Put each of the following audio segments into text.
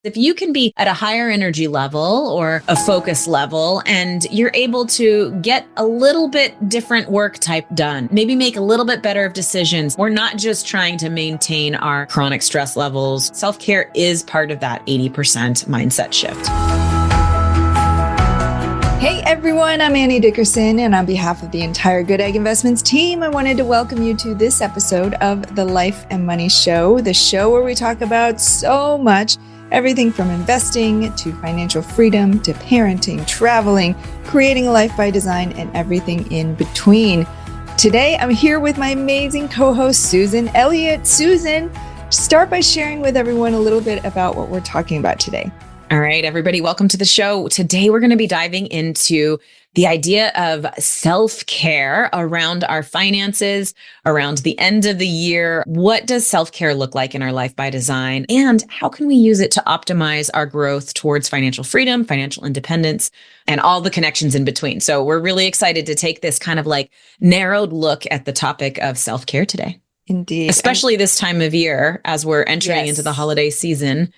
If you can be at a higher energy level or a focus level and you're able to get a little bit different work type done, maybe make a little bit better of decisions. We're not just trying to maintain our chronic stress levels. Self-care is part of that 80% mindset shift. Hey everyone, I'm Annie Dickerson, and on behalf of the entire Goodegg Investments team, I wanted to welcome you to this episode of the Life and Money Show, the show where we talk about so much, everything from investing to financial freedom to parenting, traveling, creating a life by design, and everything in between. Today, I'm here with my amazing co-host, Susan Elliott. Susan, start by sharing with everyone a little bit about what we're talking about today. All right, everybody, welcome to the show. Today, we're going to be diving into the idea of self-care around our finances, around the end of the year. What does self-care look like in our life by design? And how can we use it to optimize our growth towards financial freedom, financial independence, and all the connections in between? So we're really excited to take this kind of like narrowed look at the topic of self-care today. Indeed. Especially this time of year, as we're entering into the holiday season.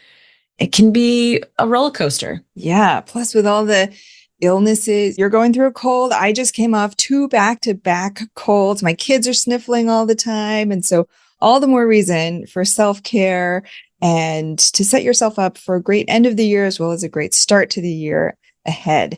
It can be a roller coaster. Yeah. Plus, with all the illnesses, you're going through a cold. I just came off 2 back-to-back colds. My kids are sniffling all the time. And so all the more reason for self-care and to set yourself up for a great end of the year, as well as a great start to the year ahead.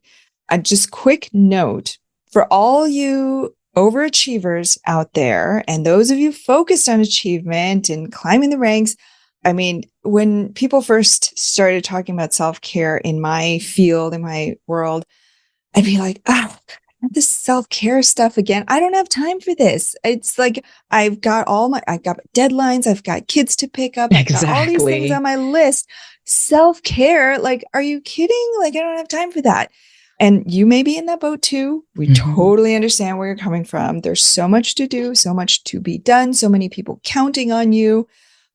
Just quick note for all you overachievers out there and those of you focused on achievement and climbing the ranks. I mean, when people first started talking about self-care in my field, in my world, I'd be like, this self-care stuff again. I don't have time for this. It's like, I've got deadlines. I've got kids to pick up. I've got all these things on my list. Self-care, like, are you kidding? Like, I don't have time for that. And you may be in that boat too. We totally understand where you're coming from. There's so much to do, so much to be done, so many people counting on you.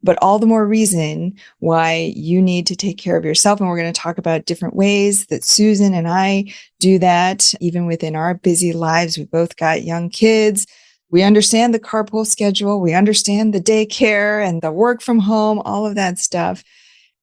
But all the more reason why you need to take care of yourself. And we're going to talk about different ways that Susan and I do that, even within our busy lives. We both got young kids. We understand the carpool schedule. We understand the daycare and the work from home, all of that stuff.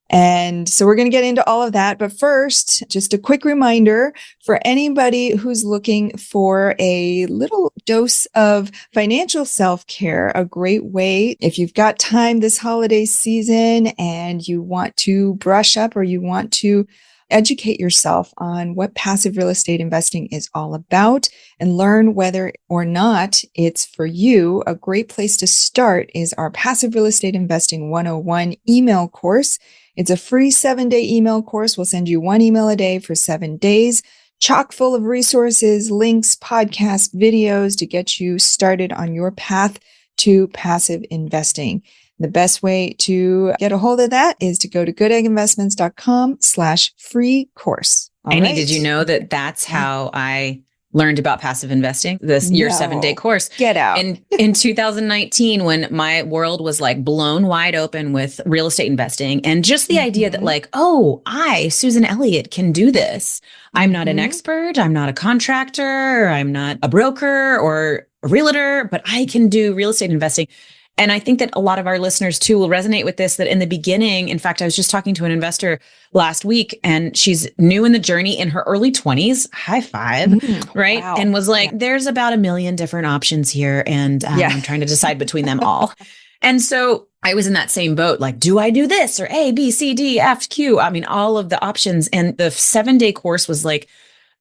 And so we're going to get into all of that. But first, just a quick reminder for anybody who's looking for a little dose of financial self-care, a great way, if you've got time this holiday season and you want to brush up or you want to educate yourself on what passive real estate investing is all about and learn whether or not it's for you, a great place to start is our Passive Real Estate Investing 101 email course. It's a free 7-day email course. We'll send you 1 email a day for 7 days, chock full of resources, links, podcasts, videos to get you started on your path to passive investing. The best way to get a hold of that is to go to goodegginvestments.com/free course. Annie, did you know that that's how I learned about passive investing, your 7-day course? Get out. In 2019, when my world was like blown wide open with real estate investing and just the idea that like, I, Susan Elliott, can do this. I'm not an expert. I'm not a contractor. I'm not a broker or a realtor, but I can do real estate investing. And I think that a lot of our listeners too will resonate with this, that in the beginning, in fact, I was just talking to an investor last week and she's new in the journey in her early 20s, high five, right? Wow. And was like, there's about 1 million different options here. And I'm trying to decide between them all. And so I was in that same boat, like, do I do this or A, B, C, D, F, Q? I mean, all of the options. And the 7-day course was like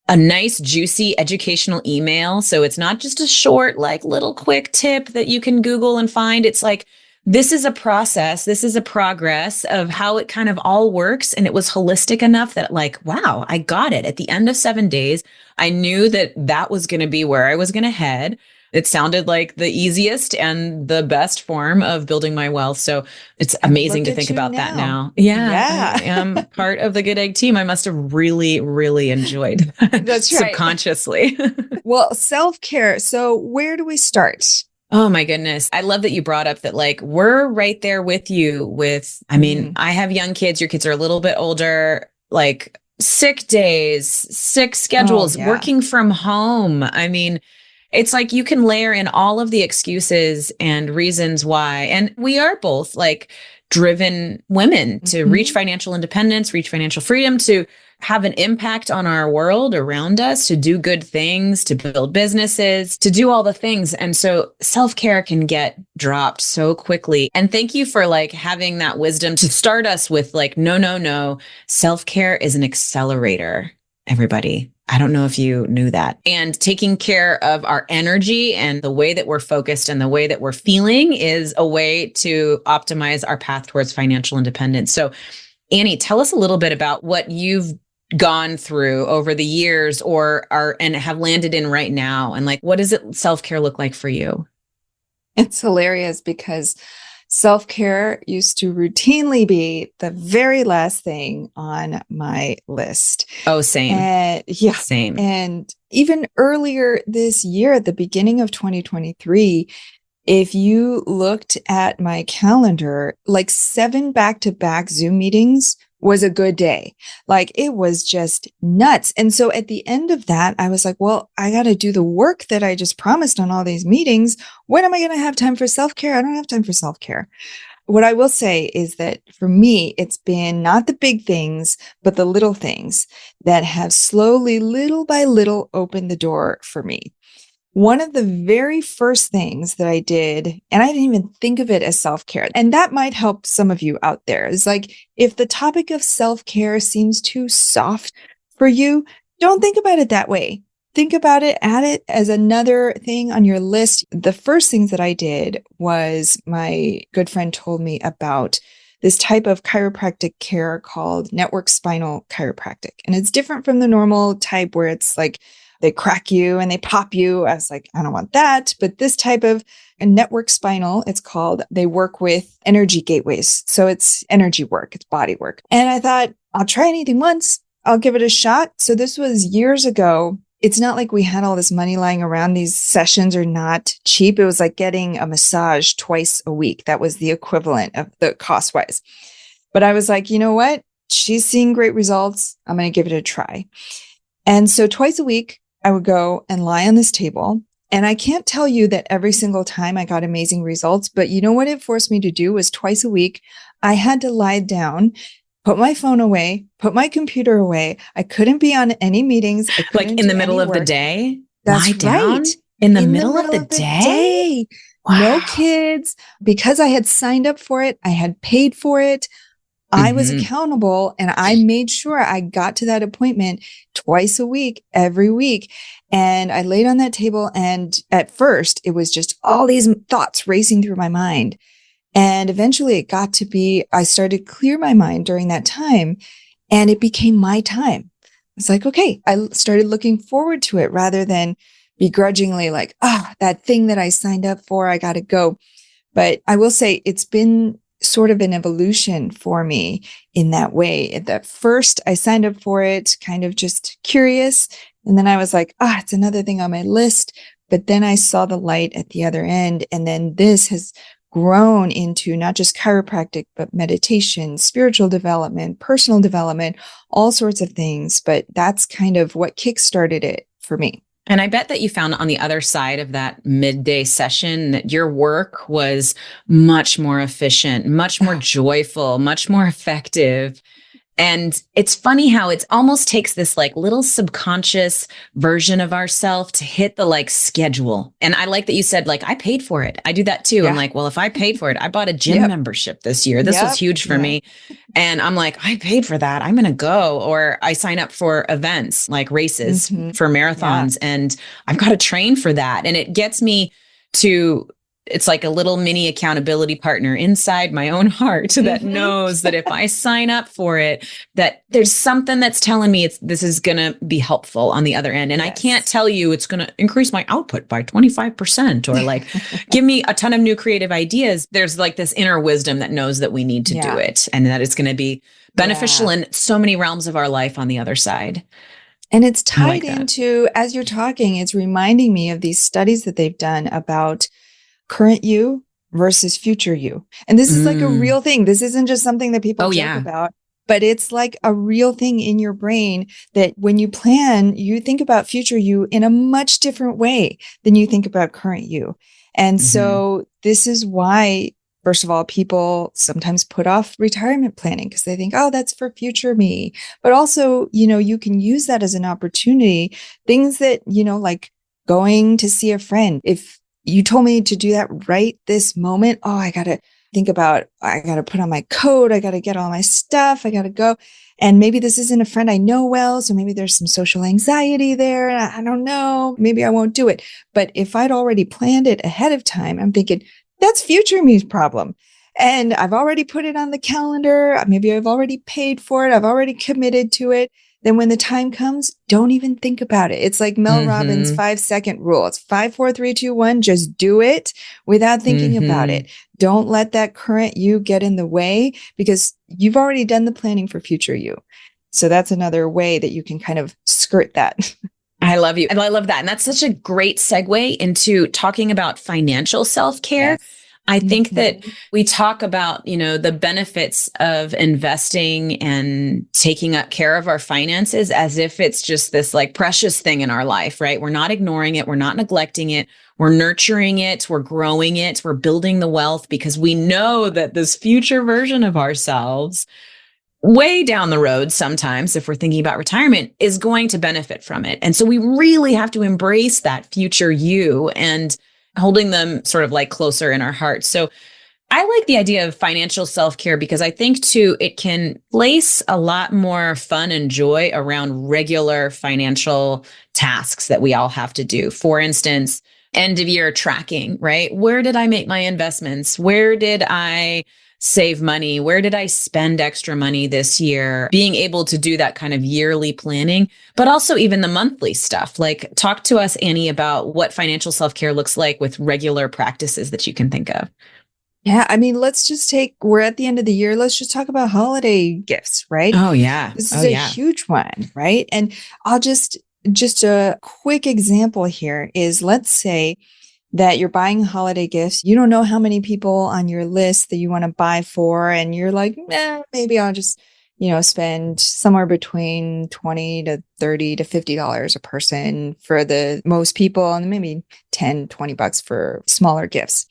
a nice, juicy educational email. So it's not just a short, like little quick tip that you can Google and find. It's like, this is a process. This is a progress of how it kind of all works. And it was holistic enough that like, wow, I got it. At the end of 7 days, I knew that that was going to be where I was going to head. It sounded like the easiest and the best form of building my wealth. So it's amazing to think about that now. Yeah. I am part of the Goodegg team. I must have really, really enjoyed that. That's right. Subconsciously. Well, self-care. So where do we start? Oh my goodness. I love that you brought up that like, we're right there with you with, I mean, I have young kids. Your kids are a little bit older, like sick days, sick schedules, working from home. I mean, it's like you can layer in all of the excuses and reasons why. And we are both like driven women to reach Mhm. financial independence, reach financial freedom, to have an impact on our world around us, to do good things, to build businesses, to do all the things. And so self-care can get dropped so quickly. And thank you for like having that wisdom to start us with like, no, no, no. Self-care is an accelerator, everybody. I don't know if you knew that. And taking care of our energy and the way that we're focused and the way that we're feeling is a way to optimize our path towards financial independence. So, Annie, tell us a little bit about what you've gone through over the years or are and have landed in right now. And like, what does it self-care look like for you? It's hilarious because self-care used to routinely be the very last thing on my list. Oh, same. And yeah. Same. And even earlier this year, at the beginning of 2023, if you looked at my calendar, like 7 back-to-back Zoom meetings was a good day. Like it was just nuts. And so at the end of that, I was like, well, I got to do the work that I just promised on all these meetings. When am I going to have time for self-care? I don't have time for self-care. What I will say is that for me, it's been not the big things, but the little things that have slowly, little by little, opened the door for me. One of the very first things that I did, and I didn't even think of it as self-care, and that might help some of you out there, is like, if the topic of self-care seems too soft for you, don't think about it that way. Think about it, add it as another thing on your list. The first things that I did was my good friend told me about this type of chiropractic care called network spinal chiropractic. And it's different from the normal type where it's like, they crack you and they pop you. I was like, I don't want that. But this type of network spinal, it's called, they work with energy gateways. So it's energy work, it's body work. And I thought, I'll try anything once. I'll give it a shot. So this was years ago. It's not like we had all this money lying around. These sessions are not cheap. It was like getting a massage twice a week. That was the equivalent of the cost wise. But I was like, you know what? She's seeing great results. I'm going to give it a try. And so twice a week, I would go and lie on this table. And I can't tell you that every single time I got amazing results, but you know what it forced me to do was twice a week, I had to lie down, put my phone away, put my computer away. I couldn't be on any meetings. I Like couldn't in the do middle any of the work. day? That's Lie down? right. In the middle of the day? No Wow. kids. Because I had signed up for it, I had paid for it. I was accountable and I made sure I got to that appointment twice a week, every week. And I laid on that table. And at first it was just all these thoughts racing through my mind. And eventually it got to be, I started to clear my mind during that time and it became my time. It's like, okay, I started looking forward to it rather than begrudgingly like, that thing that I signed up for, I got to go. But I will say it's been sort of an evolution for me in that way. At first, I signed up for it kind of just curious. And then I was like, it's another thing on my list. But then I saw the light at the other end. And then this has grown into not just chiropractic, but meditation, spiritual development, personal development, all sorts of things. But that's kind of what kickstarted it for me. And I bet that you found on the other side of that midday session that your work was much more efficient, much more joyful, much more effective. And it's funny how it almost takes this like little subconscious version of ourselves to hit the like schedule. And I like that you said, like, I paid for it. I do that too. Yeah. I'm like, well, if I paid for it, I bought a gym membership this year. This was huge for me. And I'm like, I paid for that. I'm going to go. Or I sign up for events like races for marathons and I've got to train for that. And it gets me to, it's like a little mini accountability partner inside my own heart that knows that if I sign up for it, that there's something that's telling me this is going to be helpful on the other end. And I can't tell you it's going to increase my output by 25% or like give me a ton of new creative ideas. There's like this inner wisdom that knows that we need to do it and that it's going to be beneficial in so many realms of our life on the other side. And it's tied into, as you're talking, it's reminding me of these studies that they've done about current you versus future you. And this is like a real thing. This isn't just something that people joke about, but it's like a real thing in your brain that when you plan, you think about future you in a much different way than you think about current you. And so this is why First of all, people sometimes put off retirement planning because they think, oh, that's for future me. But also, you can use that as an opportunity. Things that, like going to see a friend. If you told me to do that right this moment, oh, I got to I got to put on my coat. I got to get all my stuff. I got to go. And maybe this isn't a friend I know well. So maybe there's some social anxiety there. I don't know. Maybe I won't do it. But if I'd already planned it ahead of time, I'm thinking, that's future me's problem. And I've already put it on the calendar. Maybe I've already paid for it. I've already committed to it. Then when the time comes, don't even think about it. It's like Mel Robbins' 5-second rule. It's 5, 4, 3, 2, 1. Just do it without thinking about it. Don't let that current you get in the way because you've already done the planning for future you. So that's another way that you can kind of skirt that. I love you. And I love that. And that's such a great segue into talking about financial self-care. Yes. I think that we talk about, the benefits of investing and taking up care of our finances as if it's just this like precious thing in our life, right? We're not ignoring it. We're not neglecting it. We're nurturing it. We're growing it. We're building the wealth because we know that this future version of ourselves way down the road, sometimes if we're thinking about retirement, is going to benefit from it. And so we really have to embrace that future you and holding them sort of like closer in our hearts. So I like the idea of financial self-care because I think too, it can place a lot more fun and joy around regular financial tasks that we all have to do. For instance, end of year tracking, right? Where did I make my investments? Where did I save money? Where did I spend extra money this year? Being able to do that kind of yearly planning, but also even the monthly stuff. Like, talk to us, Annie, about what financial self-care looks like with regular practices that you can think of. Yeah. I mean, we're at the end of the year. Let's just talk about holiday gifts, right? Oh, yeah. This is a huge one, right? And I'll just a quick example here is, let's say that you're buying holiday gifts. You don't know how many people on your list that you want to buy for. And you're like, maybe I'll just, spend somewhere between $20 to $30 to $50 a person for the most people, and maybe $10, $20 for smaller gifts.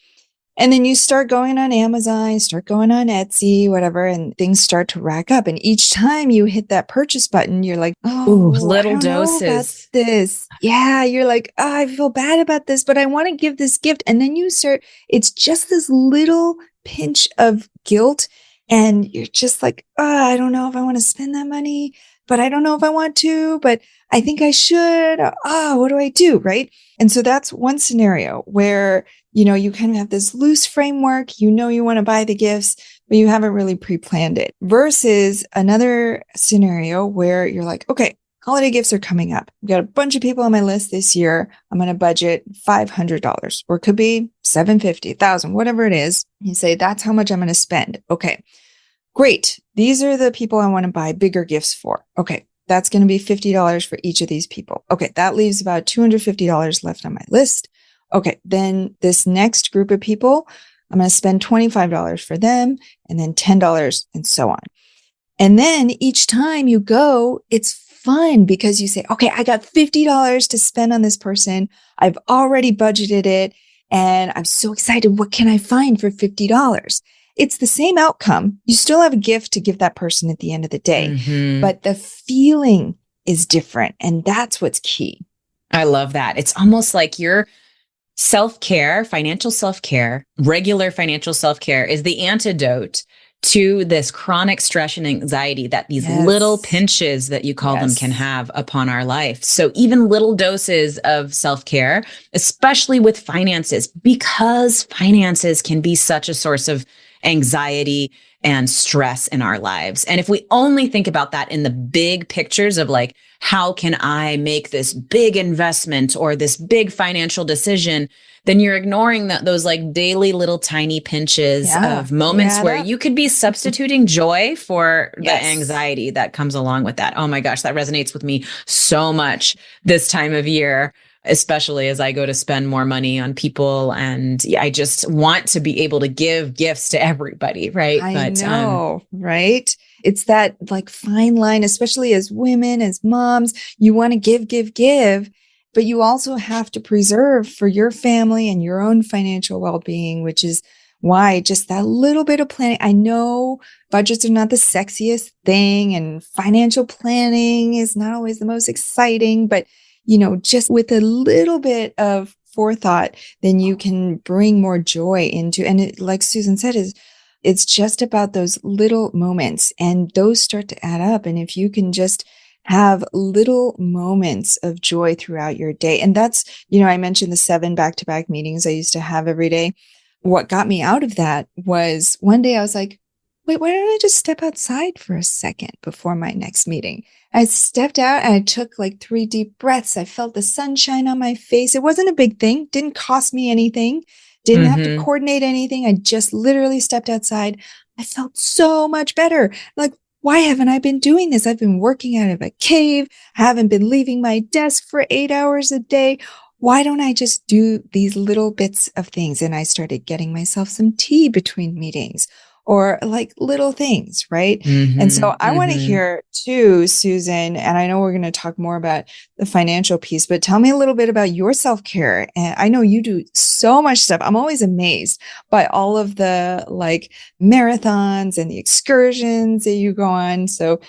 And then you start going on Amazon, start going on Etsy, whatever, and things start to rack up. And each time you hit that purchase button, you're like, little doses. This. Yeah. You're like, I feel bad about this, but I want to give this gift. And then it's just this little pinch of guilt. And you're just like, I don't know if I want to spend that money, but I don't know if I want to, but I think I should. What do I do? Right. And so that's one scenario where, you kind of have this loose framework, you want to buy the gifts, but you haven't really pre-planned it, versus another scenario where you're like, okay, holiday gifts are coming up. I've got a bunch of people on my list this year. I'm going to budget $500, or it could be $750, $1,000, whatever it is. You say, that's how much I'm going to spend. Okay, great. These are the people I want to buy bigger gifts for. Okay. That's going to be $50 for each of these people. Okay. That leaves about $250 left on my list. Okay, then this next group of people, I'm going to spend $25 for them, and then $10 and so on. And then each time you go, it's fun because you say, okay, I got $50 to spend on this person. I've already budgeted it and I'm so excited. What can I find for $50? It's the same outcome. You still have a gift to give that person at the end of the day, but the feeling is different. And that's what's key. I love that. It's almost like your self-care, financial self-care, regular financial self-care is the antidote to this chronic stress and anxiety that these little pinches that you call them can have upon our life. So even little doses of self-care, especially with finances, because finances can be such a source of anxiety and stress in our lives. And if we only think about that in the big pictures of like, how can I make this big investment or this big financial decision, then you're ignoring those like daily little tiny pinches of moments where you could be substituting joy for the anxiety that comes along with that. Oh my gosh, that resonates with me so much this time of year, especially as I go to spend more money on people. And I just want to be able to give gifts to everybody, right? I know, right? It's that like fine line, especially as women, as moms, you want to give, but you also have to preserve for your family and your own financial well-being, which is Why? Just that little bit of planning. I know budgets are not the sexiest thing and financial planning is not always the most exciting, but just with a little bit of forethought, then you can bring more joy into, and it, like Susan said, it's just about those little moments and those start to add up. And if you can just have little moments of joy throughout your day, and that's, I mentioned the 7 back-to-back meetings I used to have every day. What got me out of that was one day I was like, wait, why don't I just step outside for a second before my next meeting? I stepped out and I took like 3 deep breaths. I felt the sunshine on my face. It wasn't a big thing. Didn't cost me anything. Didn't have to coordinate anything. I just literally stepped outside. I felt so much better. Like, why haven't I been doing this? I've been working out of a cave. Haven't been leaving my desk for 8 hours a day. Why don't I just do these little bits of things? And I started getting myself some tea between meetings or like little things, right? And so I want to hear too, Susan, and I know we're going to talk more about the financial piece, but tell me a little bit about your self-care. And I know you do so much stuff. I'm always amazed by all of the like marathons and the excursions that you go on. So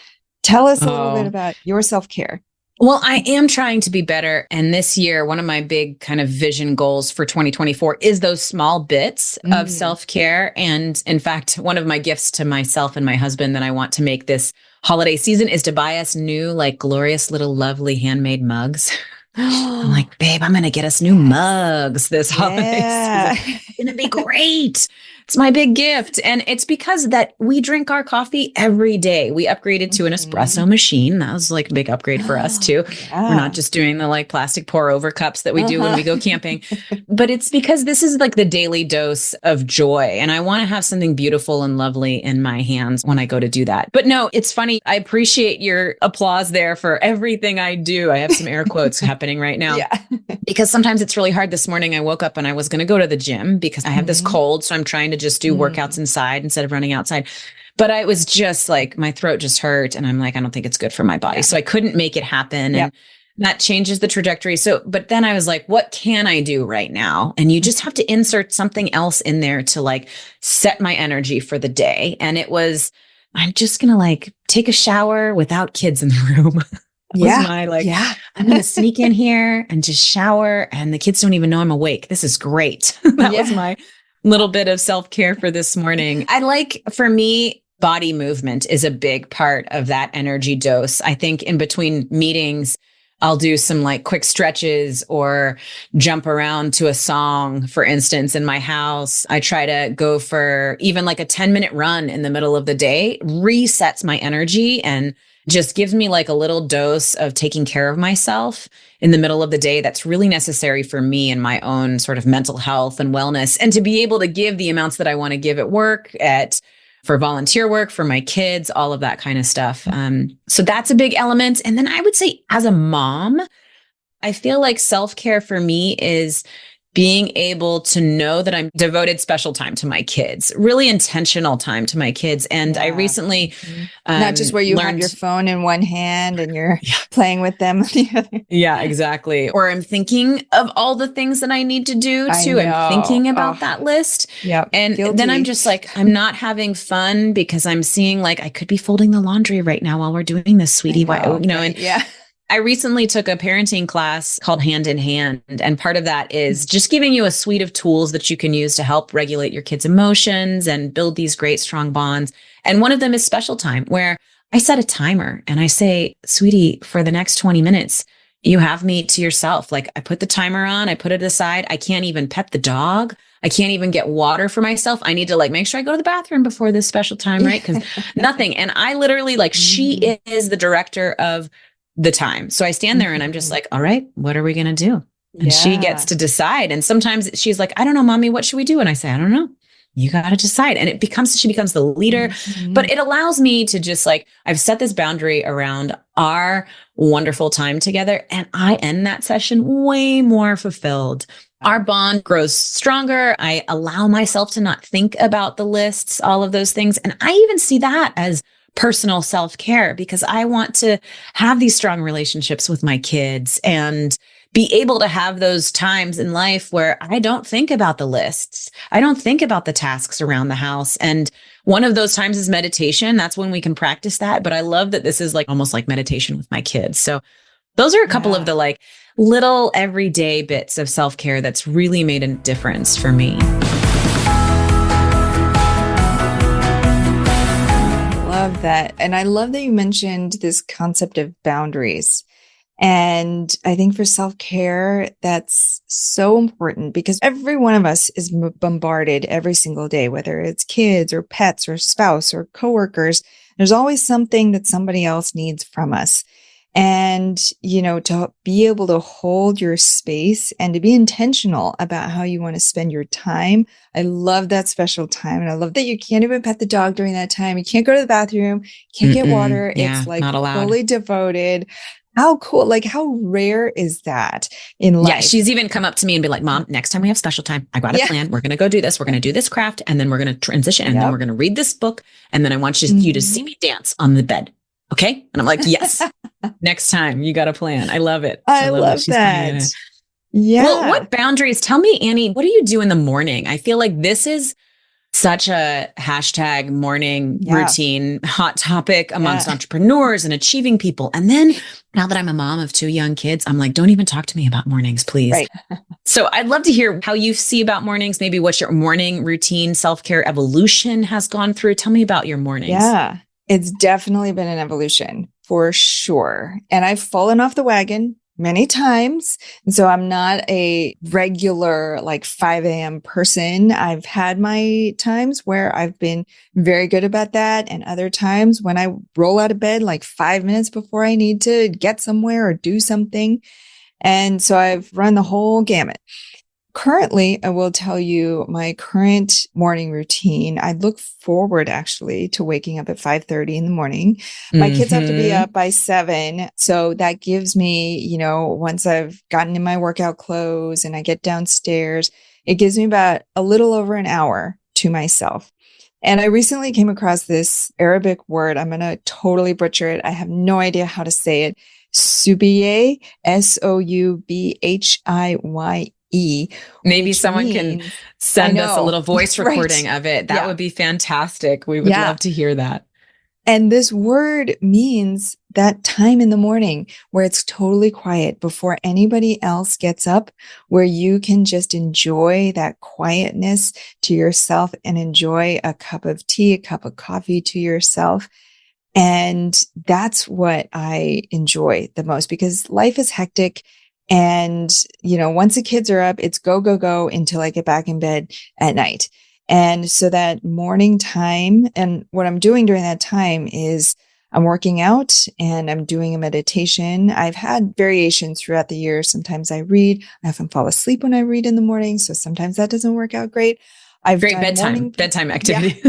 tell us a little bit about your self-care. Well, I am trying to be better. And this year, one of my big kind of vision goals for 2024 is those small bits of self-care. And in fact, one of my gifts to myself and my husband that I want to make this holiday season is to buy us new, like glorious little lovely handmade mugs. I'm like, babe, I'm going to get us new mugs this holiday season. It's going to be great. It's my big gift. And it's because that we drink our coffee every day. We upgraded to an espresso machine. That was like a big upgrade for us too. Yeah. We're not just doing the like plastic pour over cups that we do when we go camping, but it's because this is like the daily dose of joy. And I want to have something beautiful and lovely in my hands when I go to do that. But no, it's funny. I appreciate your applause there for everything I do. I have some air quotes happening right now. Yeah. Because sometimes it's really hard. This morning I woke up and I was going to go to the gym because I have this cold. So I'm trying to just do workouts inside instead of running outside. But I was just like, my throat just hurt. And I'm like, I don't think it's good for my body. Yeah. So I couldn't make it happen. And that changes the trajectory. So, but then I was like, what can I do right now? And you just have to insert something else in there to like set my energy for the day. And it was, I'm just going to like take a shower without kids in the room. I'm going to sneak in here and just shower and the kids don't even know I'm awake. This is great. That was my little bit of self-care for this morning. For me, body movement is a big part of that energy dose. I think in between meetings, I'll do some like quick stretches or jump around to a song, for instance, in my house. I try to go for even like a 10-minute run in the middle of the day, resets my energy and just gives me like a little dose of taking care of myself in the middle of the day. That's really necessary for me and my own sort of mental health and wellness, and to be able to give the amounts that I want to give at work, for volunteer work, for my kids, all of that kind of stuff. So that's a big element. And then I would say as a mom, I feel like self-care for me is being able to know that I'm devoted special time to my kids, really intentional time to my kids. And I recently, not just where you have your phone in one hand and you're playing with them on the other. Yeah, exactly. Or I'm thinking of all the things that I need to do too. I'm thinking about that list. Yeah. And then I'm just like, I'm not having fun because I'm seeing like, I could be folding the laundry right now while we're doing this, sweetie. I recently took a parenting class called Hand in Hand. And part of that is just giving you a suite of tools that you can use to help regulate your kids' emotions and build these great, strong bonds. And one of them is special time, where I set a timer and I say, sweetie, for the next 20 minutes, you have me to yourself. Like I put the timer on, I put it aside. I can't even pet the dog. I can't even get water for myself. I need to like make sure I go to the bathroom before this special time, right? Because nothing. And I literally like, she is the director of the time. So I stand there and I'm just like, all right, what are we going to do? And she gets to decide. And sometimes she's like, I don't know, mommy, what should we do? And I say, I don't know. You got to decide. And she becomes the leader, but it allows me to just like, I've set this boundary around our wonderful time together. And I end that session way more fulfilled. Our bond grows stronger. I allow myself to not think about the lists, all of those things. And I even see that as personal self-care because I want to have these strong relationships with my kids and be able to have those times in life where I don't think about the lists. I don't think about the tasks around the house. And one of those times is meditation. That's when we can practice that. But I love that this is like almost like meditation with my kids. So those are a couple of the like little everyday bits of self-care that's really made a difference for me. Love that. And I love that you mentioned this concept of boundaries. And I think for self-care, that's so important because every one of us is bombarded every single day, whether it's kids or pets or spouse or coworkers. There's always something that somebody else needs from us. And, to be able to hold your space and to be intentional about how you want to spend your time. I love that special time. And I love that you can't even pet the dog during that time. You can't go to the bathroom, can't get water. Yeah, it's like not allowed. fully devoted. How cool. Like, how rare is that in life? Yeah, she's even come up to me and be like, Mom, next time we have special time, I got a plan. We're going to go do this. We're going to do this craft. And then we're going to transition. And then we're going to read this book. And then I want you to see me dance on the bed. Okay. And I'm like, yes, next time you got a plan. I love it. I love that. Yeah. Well, what boundaries? Tell me, Annie, what do you do in the morning? I feel like this is such a hashtag morning routine hot topic amongst entrepreneurs and achieving people. And then now that I'm a mom of 2 young kids, I'm like, don't even talk to me about mornings, please. Right. So I'd love to hear how you see about mornings, maybe what your morning routine, self-care evolution has gone through. Tell me about your mornings. Yeah, it's definitely been an evolution for sure. And I've fallen off the wagon many times. And so I'm not a regular like 5 a.m. person. I've had my times where I've been very good about that. And other times when I roll out of bed like 5 minutes before I need to get somewhere or do something. And so I've run the whole gamut. Currently, I will tell you my current morning routine. I look forward actually to waking up at 5:30 in the morning. My kids have to be up by 7. So that gives me, once I've gotten in my workout clothes and I get downstairs, it gives me about a little over an hour to myself. And I recently came across this Arabic word. I'm going to totally butcher it. I have no idea how to say it. Soubhiye, Soubhiye. Maybe someone can send us a little voice recording of it. That would be fantastic. We would love to hear that. And this word means that time in the morning where it's totally quiet before anybody else gets up, where you can just enjoy that quietness to yourself and enjoy a cup of tea, a cup of coffee to yourself. And that's what I enjoy the most because life is hectic. And, once the kids are up, it's go, go, go until I get back in bed at night. And so that morning time, and what I'm doing during that time is I'm working out and I'm doing a meditation. I've had variations throughout the year. Sometimes I read. I often fall asleep when I read in the morning. So sometimes that doesn't work out great. I've great done bedtime activity.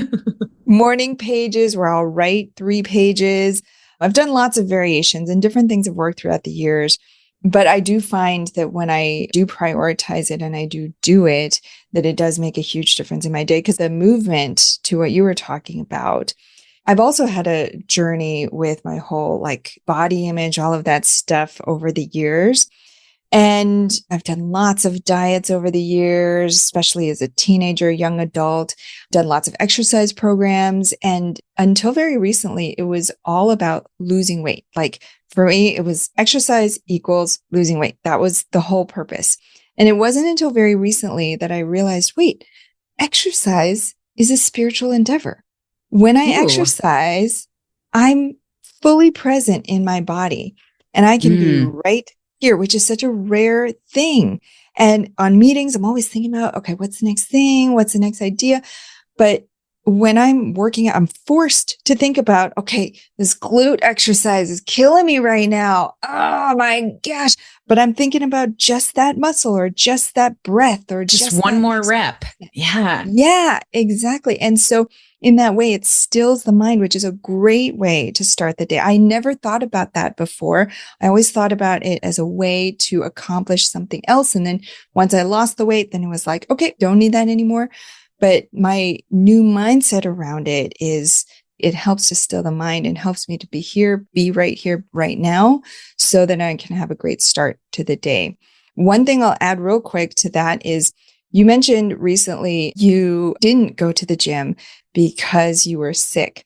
Morning pages where I'll write 3 pages. I've done lots of variations and different things have worked throughout the years. But I do find that when I do prioritize it and I do it, that it does make a huge difference in my day because the movement to what you were talking about, I've also had a journey with my whole like body image, all of that stuff over the years. And I've done lots of diets over the years, especially as a teenager, young adult, done lots of exercise programs. And until very recently, it was all about losing weight. Like for me, it was exercise equals losing weight. That was the whole purpose. And it wasn't until very recently that I realized, wait, exercise is a spiritual endeavor. When I exercise, I'm fully present in my body and I can be right here, which is such a rare thing. And on meetings, I'm always thinking about, okay, what's the next thing? What's the next idea? But when I'm working out, I'm forced to think about, okay, this glute exercise is killing me right now. Oh my gosh. But I'm thinking about just that muscle or just that breath or just one more rep. Yeah. Yeah, exactly. And so in that way, it stills the mind, which is a great way to start the day. I never thought about that before. I always thought about it as a way to accomplish something else. And then once I lost the weight, then it was like, okay, don't need that anymore. But my new mindset around it is it helps to still the mind and helps me to be here right now, so that I can have a great start to the day. One thing I'll add real quick to that is you mentioned recently you didn't go to the gym because you were sick.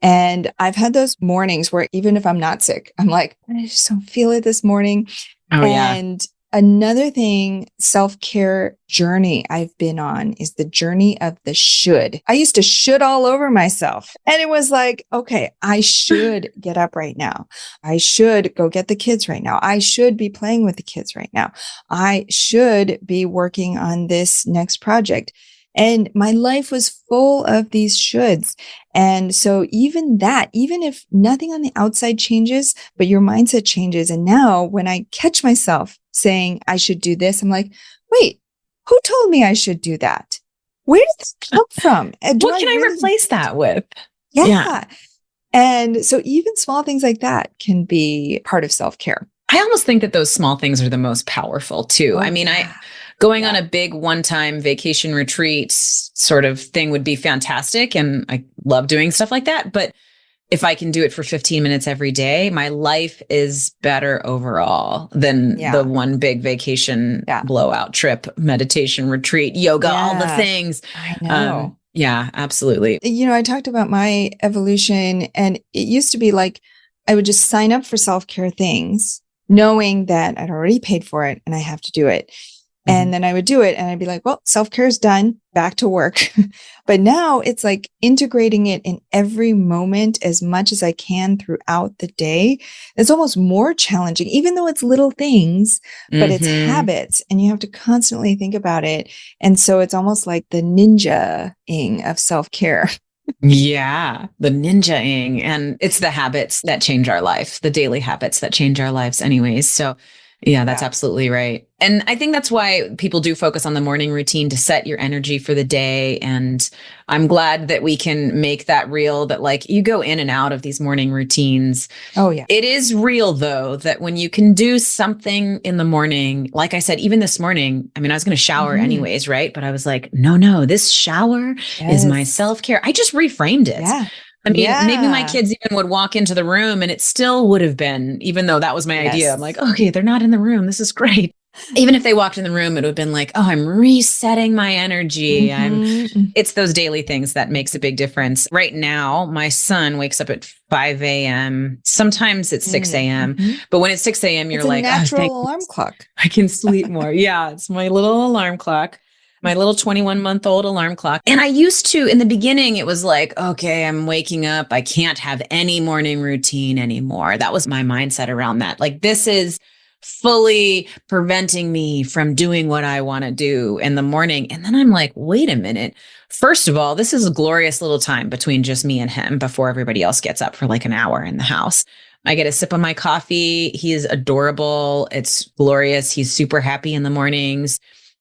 And I've had those mornings where even if I'm not sick, I'm like, I just don't feel it this morning. Oh, yeah. And another thing, self-care journey I've been on is the journey of the should. I used to should all over myself. And it was like, okay, I should get up right now. I should go get the kids right now. I should be playing with the kids right now. I should be working on this next project. And my life was full of these shoulds. And so even if nothing on the outside changes, but your mindset changes. And now when I catch myself saying I should do this, I'm like, wait, who told me I should do that? Where did this come from? What can I replace that with? Yeah. And so even small things like that can be part of self-care. I almost think that those small things are the most powerful too. I mean, going on a big one-time vacation retreat sort of thing would be fantastic. And I love doing stuff like that. But if I can do it for 15 minutes every day, my life is better overall than the one big vacation blowout trip, meditation retreat, yoga, all the things. I know. Yeah, absolutely. You know, I talked about my evolution, and it used to be like I would just sign up for self-care things, knowing that I'd already paid for it and I have to do it. And then I would do it and I'd be like, well, self-care is done, back to work. But now it's like integrating it in every moment as much as I can throughout the day. It's almost more challenging, even though it's little things, but it's habits and you have to constantly think about it. And so it's almost like the ninja-ing of self-care. Yeah, the ninja-ing. And it's the habits that change our life, the daily habits that change our lives anyways. So yeah, that's absolutely right. And I think that's why people do focus on the morning routine to set your energy for the day. And I'm glad that we can make that real, that like you go in and out of these morning routines. Oh, yeah. It is real, though, that when you can do something in the morning, like I said, even this morning, I mean, I was going to shower anyways, right? But I was like, no, this shower is my self-care. I just reframed it. Yeah. I mean, maybe my kids even would walk into the room and it still would have been, even though that was my idea. I'm like, okay, they're not in the room. This is great. Even if they walked in the room, it would have been like, oh, I'm resetting my energy. It's those daily things that makes a big difference. Right now, my son wakes up at 5 a.m. Sometimes it's 6 a.m. But when it's 6 a.m., you're like, natural alarm clock. I can sleep more. Yeah, it's my little alarm clock. My little 21-month-old alarm clock. And I used to, in the beginning, it was like, okay, I'm waking up. I can't have any morning routine anymore. That was my mindset around that. Like, this is fully preventing me from doing what I want to do in the morning. And then I'm like, wait a minute. First of all, this is a glorious little time between just me and him before everybody else gets up for like an hour in the house. I get a sip of my coffee. He is adorable. It's glorious. He's super happy in the mornings.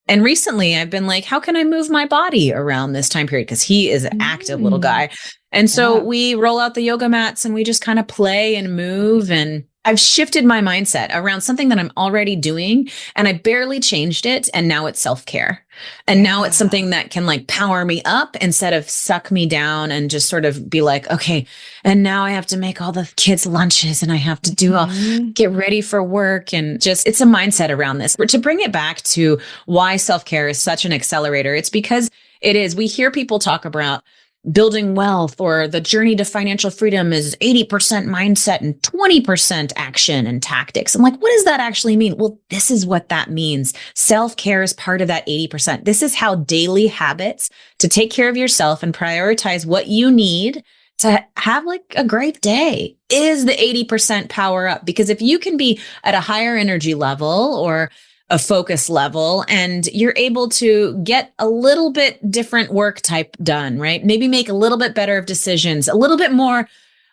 And recently I've been like, how can I move my body around this time period? Because he is an active little guy. And so we roll out the yoga mats and we just kind of play and move. And I've shifted my mindset around something that I'm already doing and I barely changed it. And now it's self-care. And now it's something that can like power me up instead of suck me down and just sort of be like, okay, and now I have to make all the kids' lunches and I have to do all get ready for work. And just, it's a mindset around this. But to bring it back to why self-care is such an accelerator, it's because it is. We hear people talk about building wealth or the journey to financial freedom is 80% mindset and 20% action and tactics. I'm like, what does that actually mean? Well, this is what that means. Self-care is part of that 80%. This is how daily habits to take care of yourself and prioritize what you need to have like a great day is the 80% power up. Because if you can be at a higher energy level or a focus level and you're able to get a little bit different work type done, right? Maybe make a little bit better of decisions, a little bit more,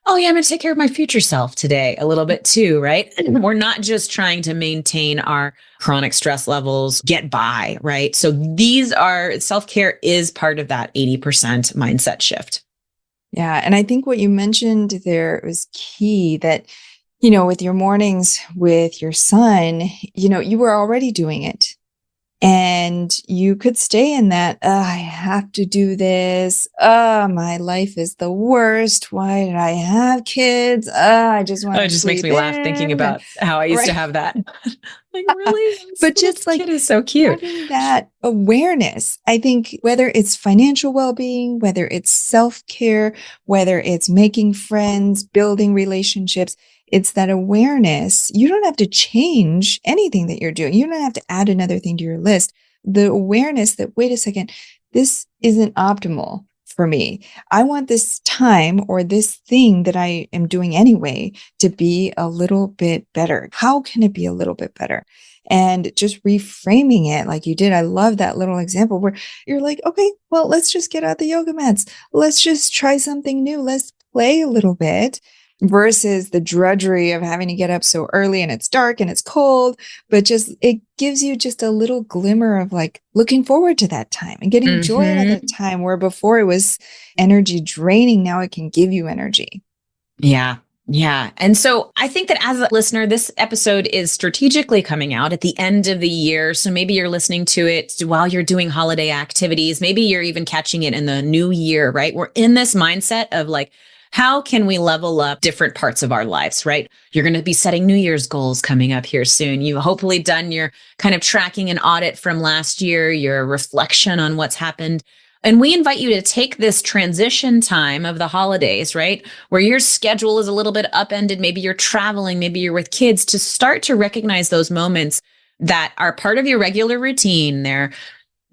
oh yeah, I'm going to take care of my future self today a little bit too, right? We're not just trying to maintain our chronic stress levels, get by, right? So self-care is part of that 80% mindset shift. Yeah. And I think what you mentioned there was key that, you know, with your mornings with your son, you know, you were already doing it. And you could stay in that, I have to do this. My life is the worst. Why did I have kids? I just want Oh, it to just makes sleep me laugh thinking in. And about how I used to right. have that. Like, really? This But little just like kid is so cute. having that awareness, I think whether it's financial well-being, whether it's self-care, whether it's making friends, building relationships, it's that awareness. You don't have to change anything that you're doing. You don't have to add another thing to your list. The awareness that, wait a second, this isn't optimal for me. I want this time or this thing that I am doing anyway to be a little bit better. How can it be a little bit better? And just reframing it like you did. I love that little example where you're like, okay, well, let's just get out the yoga mats. Let's just try something new. Let's play a little bit versus the drudgery of having to get up so early and it's dark and it's cold. But just it gives you just a little glimmer of like looking forward to that time and getting joy out of that time where before it was energy draining. Now it can give you energy. Yeah. Yeah. And so I think that as a listener, this episode is strategically coming out at the end of the year. So maybe you're listening to it while you're doing holiday activities. Maybe you're even catching it in the new year, right? We're in this mindset of like, how can we level up different parts of our lives, right? You're going to be setting New Year's goals coming up here soon. You've hopefully done your kind of tracking and audit from last year, your reflection on what's happened. And we invite you to take this transition time of the holidays, right? Where your schedule is a little bit upended. Maybe you're traveling, maybe you're with kids, to start to recognize those moments that are part of your regular routine there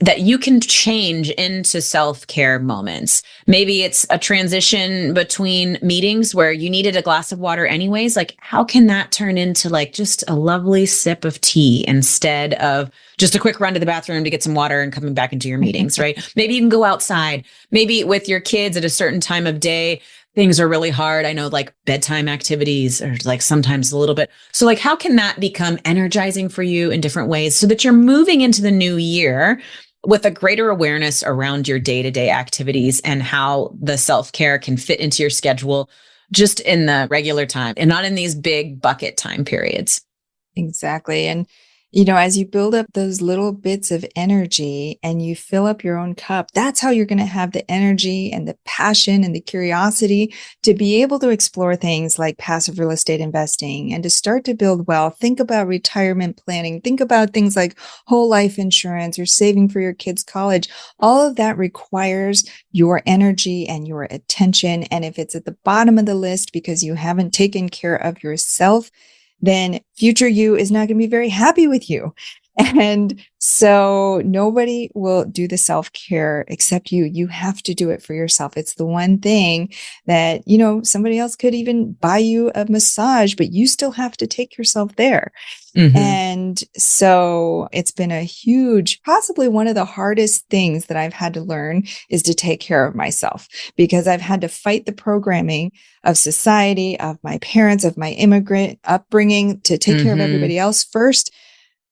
that you can change into self-care moments. Maybe it's a transition between meetings where you needed a glass of water anyways. Like, how can that turn into like just a lovely sip of tea instead of just a quick run to the bathroom to get some water and coming back into your meetings, right? Maybe you can go outside, maybe with your kids at a certain time of day. Things are really hard. I know like bedtime activities are like sometimes a little bit. So like, how can that become energizing for you in different ways so that you're moving into the new year with a greater awareness around your day-to-day activities and how the self-care can fit into your schedule just in the regular time and not in these big bucket time periods. Exactly. And, you know, as you build up those little bits of energy and you fill up your own cup, that's how you're going to have the energy and the passion and the curiosity to be able to explore things like passive real estate investing and to start to build wealth. Think about retirement planning. Think about things like whole life insurance or saving for your kids' college. All of that requires your energy and your attention. And if it's at the bottom of the list because you haven't taken care of yourself, then future you is not going to be very happy with you. And so nobody will do the self-care except you. You have to do it for yourself. It's the one thing that, you know, somebody else could even buy you a massage, but you still have to take yourself there. And so it's been a huge, possibly one of the hardest things that I've had to learn is to take care of myself because I've had to fight the programming of society, of my parents, of my immigrant upbringing to take care of everybody else first.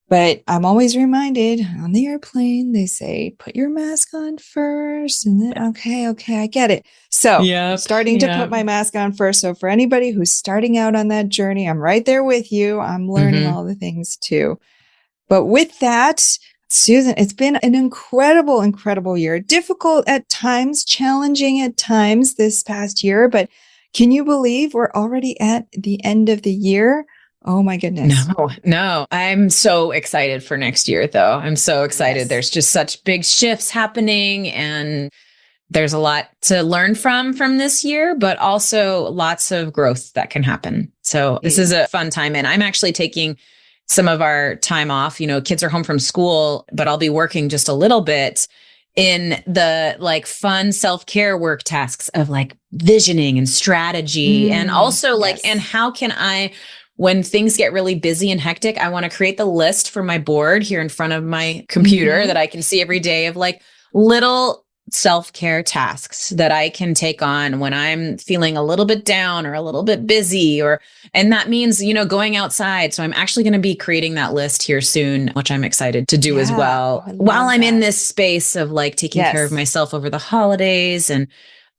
But I'm always reminded on the airplane, they say, put your mask on first. And then, okay, I get it. So I'm starting to put my mask on first. So for anybody who's starting out on that journey, I'm right there with you. I'm learning all the things too. But with that, Susan, it's been an incredible, incredible year. Difficult at times, challenging at times this past year. But can you believe we're already at the end of the year? Oh my goodness. No. I'm so excited for next year though. I'm so excited. Yes. There's just such big shifts happening and there's a lot to learn from this year, but also lots of growth that can happen. So this is a fun time. And I'm actually taking some of our time off. You know, kids are home from school, but I'll be working just a little bit in the like fun self-care work tasks of like visioning and strategy and also like, and how can I, when things get really busy and hectic, I want to create the list for my board here in front of my computer that I can see every day of like little self-care tasks that I can take on when I'm feeling a little bit down or a little bit busy and that means, you know, going outside. So I'm actually going to be creating that list here soon, which I'm excited to do as well while I'm in this space of like taking care of myself over the holidays. And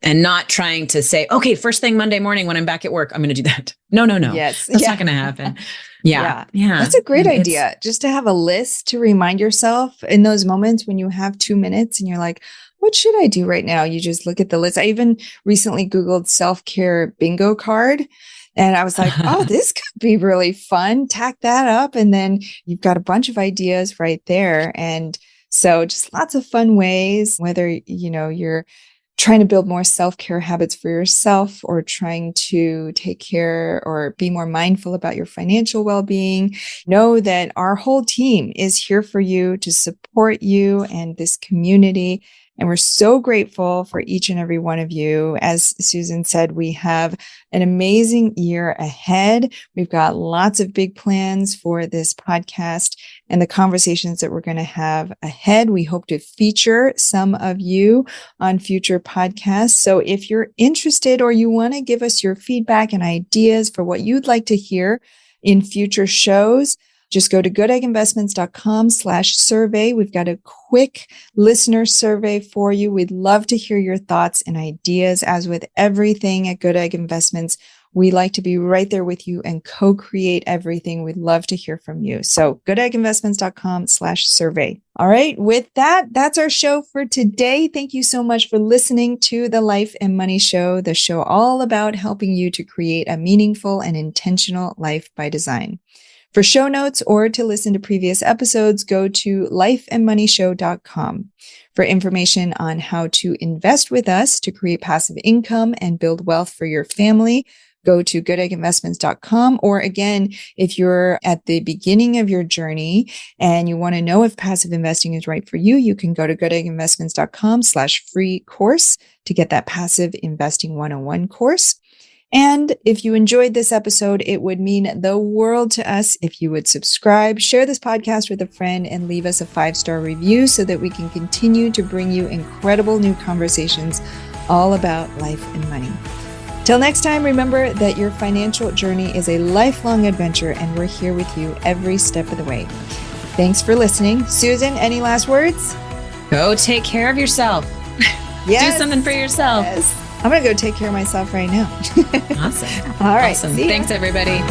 and not trying to say, okay, first thing Monday morning when I'm back at work, I'm going to do that. No. Yes. That's not going to happen. Yeah. That's a great idea. Just to have a list to remind yourself in those moments when you have 2 minutes and you're like, what should I do right now? You just look at the list. I even recently Googled self-care bingo card. And I was like, oh, this could be really fun. Tack that up. And then you've got a bunch of ideas right there. And so just lots of fun ways, whether, you're trying to build more self-care habits for yourself or trying to take care or be more mindful about your financial well-being. Know that our whole team is here for you to support you and this community. And we're so grateful for each and every one of you. As Susan said, we have an amazing year ahead. We've got lots of big plans for this podcast and the conversations that we're going to have ahead. We hope to feature some of you on future podcasts. So if you're interested or you want to give us your feedback and ideas for what you'd like to hear in future shows, just go to goodegginvestments.com/survey. We've got a quick listener survey for you. We'd love to hear your thoughts and ideas. As with everything at Good Egg Investments, we like to be right there with you and co-create everything. We'd love to hear from you. So goodegginvestments.com/survey. All right. With that, that's our show for today. Thank you so much for listening to the Life and Money Show, the show all about helping you to create a meaningful and intentional life by design. For show notes or to listen to previous episodes, go to lifeandmoneyshow.com. For information on how to invest with us to create passive income and build wealth for your family, go to goodegginvestments.com. Or again, if you're at the beginning of your journey and you want to know if passive investing is right for you, you can go to goodegginvestments.com/free course to get that passive investing 101 course. And if you enjoyed this episode, it would mean the world to us if you would subscribe, share this podcast with a friend, and leave us a 5-star review so that we can continue to bring you incredible new conversations all about life and money. Till next time, remember that your financial journey is a lifelong adventure, and we're here with you every step of the way. Thanks for listening. Susan, any last words? Go take care of yourself. Yes. Do something for yourself. Yes. I'm going to go take care of myself right now. Awesome. All right. Awesome. Thanks, everybody.